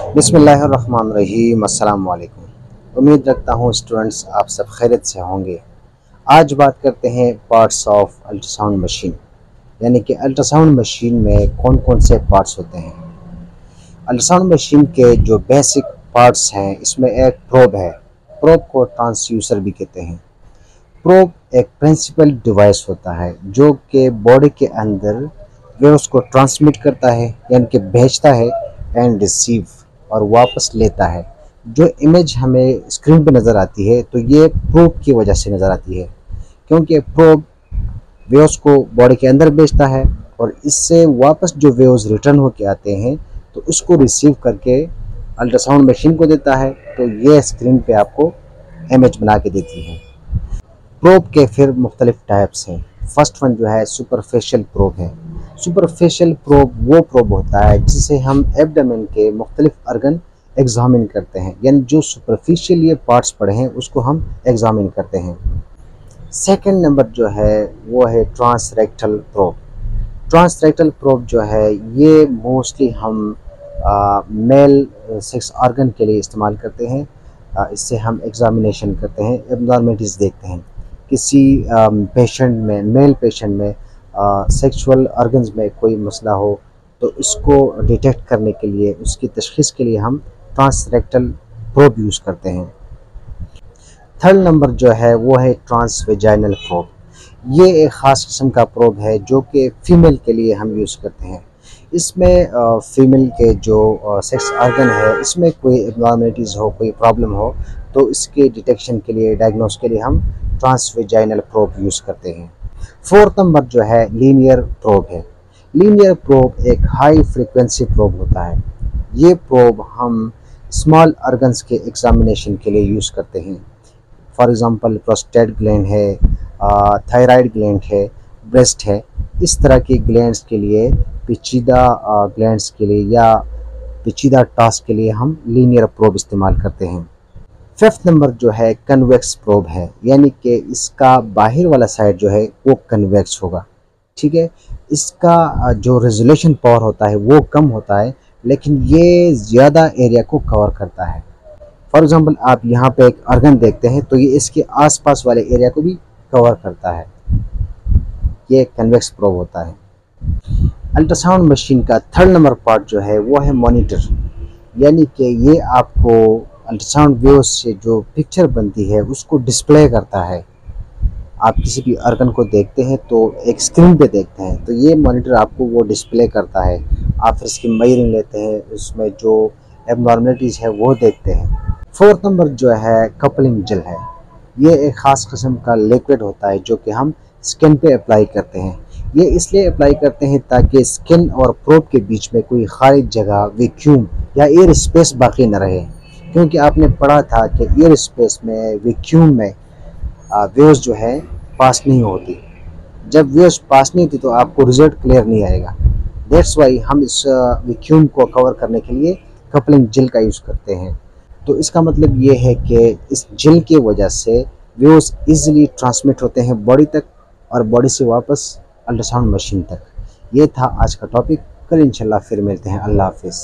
बिस्मिल्लाहिर्रहमानिर्रहीम। अस्सलाम वालेकुम। उम्मीद रखता हूँ स्टूडेंट्स आप सब खैरियत से होंगे। आज बात करते हैं पार्ट्स ऑफ अल्ट्रासाउंड मशीन, यानी कि अल्ट्रासाउंड मशीन में कौन कौन से पार्ट्स होते हैं। अल्ट्रासाउंड मशीन के जो बेसिक पार्ट्स हैं, इसमें एक प्रोब है। प्रोब को ट्रांसड्यूसर भी कहते हैं। प्रोब एक प्रिंसिपल डिवाइस होता है जो कि बॉडी के अंदर वेव्स को ट्रांसमिट करता है, यानी कि भेजता है एंड रिसीव और वापस लेता है। जो इमेज हमें स्क्रीन पे नज़र आती है तो ये प्रोब की वजह से नज़र आती है, क्योंकि प्रोब वेव्स को बॉडी के अंदर भेजता है और इससे वापस जो वेव्स रिटर्न होके आते हैं तो उसको रिसीव करके अल्ट्रासाउंड मशीन को देता है। तो ये स्क्रीन पे आपको इमेज बना के देती है। प्रोब के फिर मुख्तलिफ टाइप्स हैं। फर्स्ट वन जो है सुपरफिशियल प्रोब है। सुपरफिशियल प्रोब वो प्रोब होता है जिसे हम एब्डोमेन के मुख्तलिफ अर्गन एग्जामिन करते हैं, यानी जो सुपरफिशियल ये पार्ट्स पड़े हैं उसको हम एग्जामिन करते हैं। सेकंड नंबर जो है वो है ट्रांसरेक्टल प्रोब। ट्रांसरेक्टल प्रोब जो है ये मोस्टली हम मेल सेक्स ऑर्गन के लिए इस्तेमाल करते हैं। इससे हम एग्जामिनेशन करते हैं, एब्नॉर्मलिटीज़ देखते हैं। किसी पेशेंट में, मेल पेशेंट में सेक्सुअल ऑर्गन्स में कोई मसला हो तो उसको डिटेक्ट करने के लिए, उसकी तशख़ीस के लिए हम ट्रांसरेक्टल प्रोब यूज़ करते हैं। थर्ड नंबर जो है वो है ट्रांसवेजाइनल प्रोब। ये एक ख़ास किस्म का प्रोब है जो कि फ़ीमेल के लिए हम यूज़ करते हैं। इसमें फ़ीमेल के जो सेक्स ऑर्गन है, इसमें कोई एब्नॉर्मलिटीज़ हो, कोई प्रॉब्लम हो तो इसके डिटेक्शन के लिए, डायग्नोस के लिए हम ट्रांसवेजाइनल प्रोब यूज़ करते हैं। फोर्थ नंबर जो है लीनियर प्रोब है। लीनियर प्रोब एक हाई फ्रीक्वेंसी प्रोब होता है। ये प्रोब हम स्मॉल ऑर्गन्स के एग्जामिनेशन के लिए यूज़ करते हैं। फॉर एग्ज़ाम्पल प्रोस्टेट ग्लैंड है, थायराइड ग्लैंड है, ब्रेस्ट है। इस तरह के ग्लैंड्स के लिए, पेचीदा ग्लैंड्स के लिए या पेचीदा टास्क के लिए हम लीनियर प्रोब इस्तेमाल करते हैं। फिफ्थ नंबर जो है कन्वेक्स प्रोब है, यानी कि इसका बाहर वाला साइड जो है वो कन्वेक्स होगा। ठीक है, इसका जो रेजोल्यूशन पावर होता है वो कम होता है, लेकिन ये ज़्यादा एरिया को कवर करता है। फॉर एग्ज़ाम्पल आप यहाँ पे एक ऑर्गन देखते हैं तो ये इसके आसपास वाले एरिया को भी कवर करता है। ये कन्वेक्स प्रोब होता है। अल्ट्रासाउंड मशीन का थर्ड नंबर पार्ट जो है वो है मॉनिटर, यानी कि ये आपको अल्ट्रासाउंड वेव्स से जो पिक्चर बनती है उसको डिस्प्ले करता है। आप किसी भी ऑर्गन को देखते हैं तो एक स्क्रीन पे देखते हैं, तो ये मॉनिटर आपको वो डिस्प्ले करता है। आप फिर इसकी मेजरिंग लेते हैं, उसमें जो एब्नॉर्मलिटीज़ है वो देखते हैं। फोर्थ नंबर जो है कपलिंग जेल है। ये एक ख़ास किस्म का लिक्विड होता है जो कि हम स्किन पे अप्लाई करते हैं। ये इसलिए अप्लाई करते हैं ताकि स्किन और प्रोब के बीच में कोई खाली जगह, वैक्यूम या एयर स्पेस बाकी न रहे, क्योंकि आपने पढ़ा था कि एयर स्पेस में, वैक्यूम में वेव्स जो है पास नहीं होती। जब वेव्स पास नहीं होती तो आपको रिजल्ट क्लियर नहीं आएगा। दैट्स वाई हम इस वैक्यूम को कवर करने के लिए कपलिंग जेल का यूज़ करते हैं। तो इसका मतलब ये है कि इस जेल की वजह से वेव्स इजीली ट्रांसमिट होते हैं बॉडी तक और बॉडी से वापस अल्ट्रासाउंड मशीन तक। ये था आज का टॉपिक। कल इंशाल्लाह फिर मिलते हैं। अल्लाह हाफिज़।